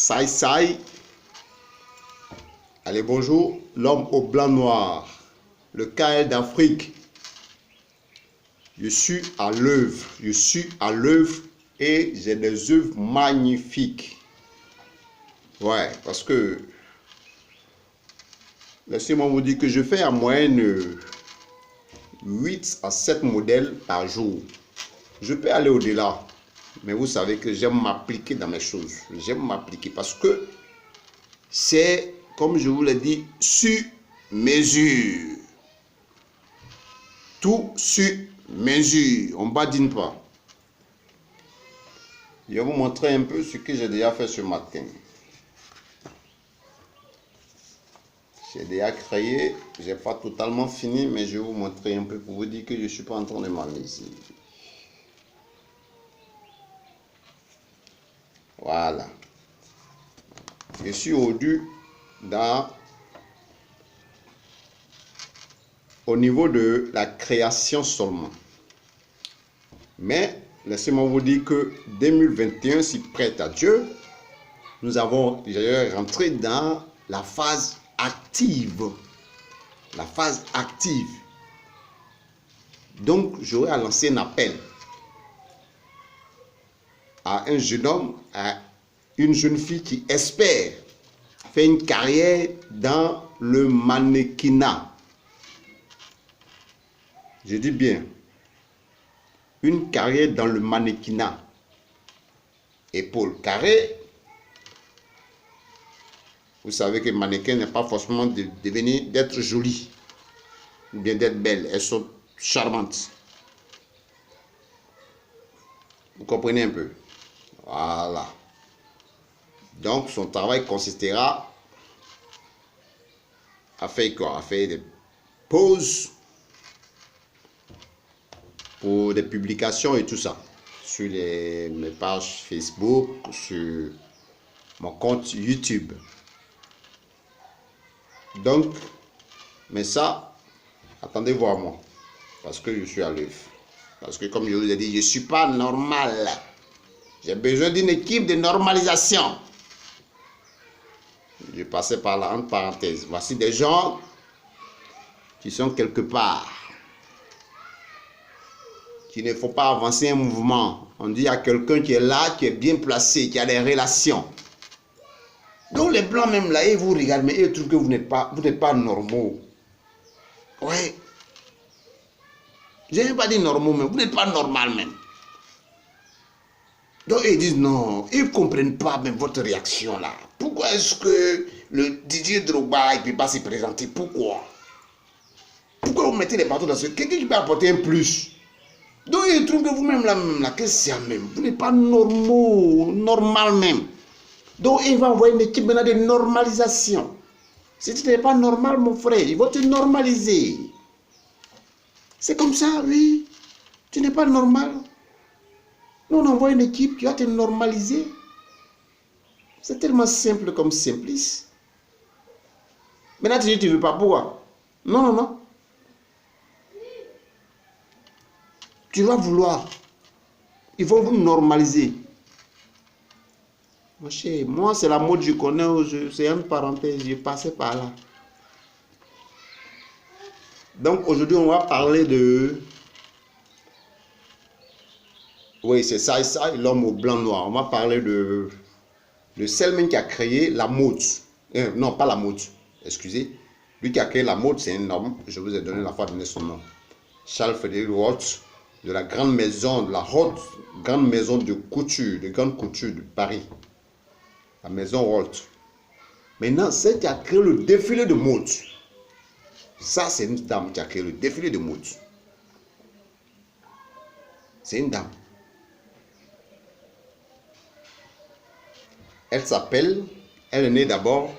Sai Sai. Allez, bonjour. L'homme au blanc noir. Le Kael d'Afrique. Je suis à l'œuvre. Je suis à l'œuvre et j'ai des œuvres magnifiques. Ouais, parce que laissez-moi vous dire que je fais en moyenne 8 à 7 modèles par jour. Je peux aller au-delà. Mais vous savez que j'aime m'appliquer dans mes choses. J'aime m'appliquer parce que c'est, comme je vous l'ai dit, sur mesure. Tout sur mesure. On ne badine pas. Je vais vous montrer un peu ce que j'ai déjà fait ce matin. J'ai déjà créé. Je n'ai pas totalement fini, mais je vais vous montrer un peu pour vous dire que je ne suis pas en train de m'amuser. Voilà. Je suis au niveau de la création seulement. Mais laissez-moi vous dire que 2021, si prête à Dieu, nous avons déjà rentré dans la phase active. La phase active. Donc, j'aurai à lancer un appel à un jeune homme, à une jeune fille qui espère faire une carrière dans le mannequinat. Je dis bien, une carrière dans le mannequinat. Épaule carrée. Vous savez que le mannequin n'est pas forcément d'être joli ou bien d'être belle. Elles sont charmantes. Vous comprenez un peu? Voilà. Donc, son travail consistera à faire quoi? À faire des poses pour des publications et tout ça. Sur mes pages Facebook, sur mon compte YouTube. Donc, mais ça, attendez voir moi. Parce que je suis à l'œuvre. Parce que comme je vous ai dit, je ne suis pas normal. J'ai besoin d'une équipe de normalisation. Je passais par là, entre parenthèses. Voici des gens qui sont quelque part. Qu'il ne faut pas avancer un mouvement. On dit à quelqu'un qui est là, qui est bien placé, qui a des relations. Donc les blancs même là, ils vous regardent, mais ils trouvent que vous n'êtes pas normaux. Ouais. Je n'ai pas dit normaux, mais vous n'êtes pas normal même. Donc ils disent non, ils ne comprennent pas même votre réaction là. Pourquoi est-ce que le Didier Drogba il ne peut pas se présenter? Pourquoi? Pourquoi vous mettez les bateaux dans ce... Quelqu'un qui peut apporter un plus. Donc ils trouvent que vous-même là, qu'est-ce que c'est même? Vous n'êtes pas normaux, normal même. Donc il va envoyer une équipe maintenant de normalisation. Si tu n'es pas normal mon frère, ils vont te normaliser. C'est comme ça, oui. Tu n'es pas normal. Nous, on envoie une équipe qui va te normaliser. C'est tellement simple comme simplice. Maintenant, tu dis tu ne veux pas. Pourquoi? Non, non, non. Tu vas vouloir. Ils vont vous normaliser. Mon cher, moi, c'est la mode, je connais. C'est une parenthèse, je passais par là. Donc, aujourd'hui, on va parler de... Oui, c'est ça, l'homme au blanc noir. On va parler de celui qui a créé la mode. Non, pas la mode. Excusez. Lui qui a créé la mode, c'est un homme. Je vous ai donné la fois donné son nom. Charles Frédéric Roth, de la grande maison, de la haute grande maison de couture, de grande couture de Paris. La maison Roth. Maintenant, c'est qui a créé le défilé de mode. Ça, c'est une dame qui a créé le défilé de mode. C'est une dame. Elle est née d'abord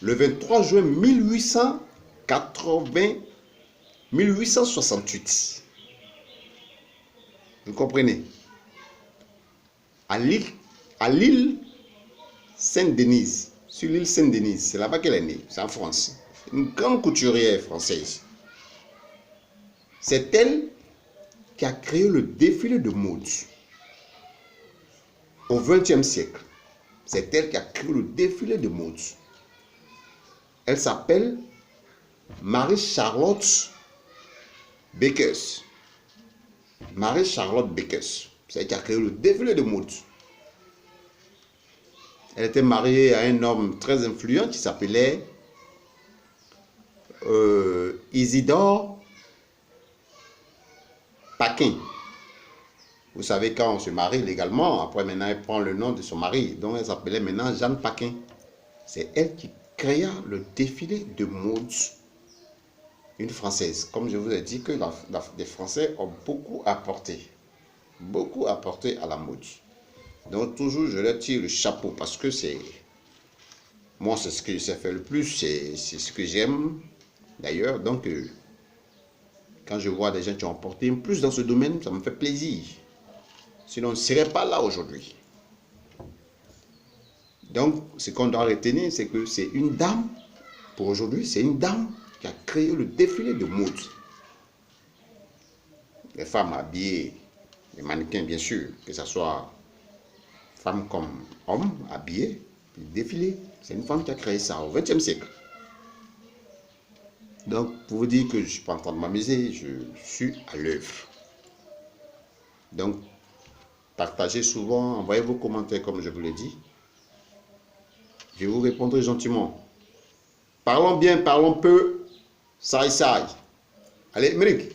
le 23 juin 1868. Vous comprenez? À l'île Sainte-Denise. Sur l'île Sainte-Denise. C'est là-bas qu'elle est née. C'est en France. Une grande couturière française. C'est elle qui a créé le défilé de mode au XXe siècle. C'est elle qui a créé le défilé de mode. Elle s'appelle Marie-Charlotte Beckers. Marie-Charlotte Beckers. C'est elle qui a créé le défilé de mode. Elle était mariée à un homme très influent qui s'appelait Isidore Paquin. Vous savez, quand on se marie légalement, après maintenant, elle prend le nom de son mari. Donc, elle s'appelait maintenant Jeanne Paquin. C'est elle qui créa le défilé de mode. Une Française. Comme je vous ai dit que les Français ont beaucoup apporté à la mode. Donc, toujours, je leur tire le chapeau parce que c'est... Moi, c'est ce que je sais faire le plus. C'est ce que j'aime, d'ailleurs. Donc, quand je vois des gens qui ont apporté plus dans ce domaine, ça me fait plaisir. Sinon, on ne serait pas là aujourd'hui. Donc, ce qu'on doit retenir, c'est que c'est une dame, pour aujourd'hui, c'est une dame qui a créé le défilé de mode. Les femmes habillées, les mannequins, bien sûr, que ce soit femmes comme hommes habillés, défilés. C'est une femme qui a créé ça au XXe siècle. Donc, pour vous dire que je ne suis pas en train de m'amuser, je suis à l'œuvre. Donc, partagez souvent, envoyez vos commentaires comme je vous l'ai dit. Je vous répondrai gentiment. Parlons bien, parlons peu. Saï. Allez, Méric.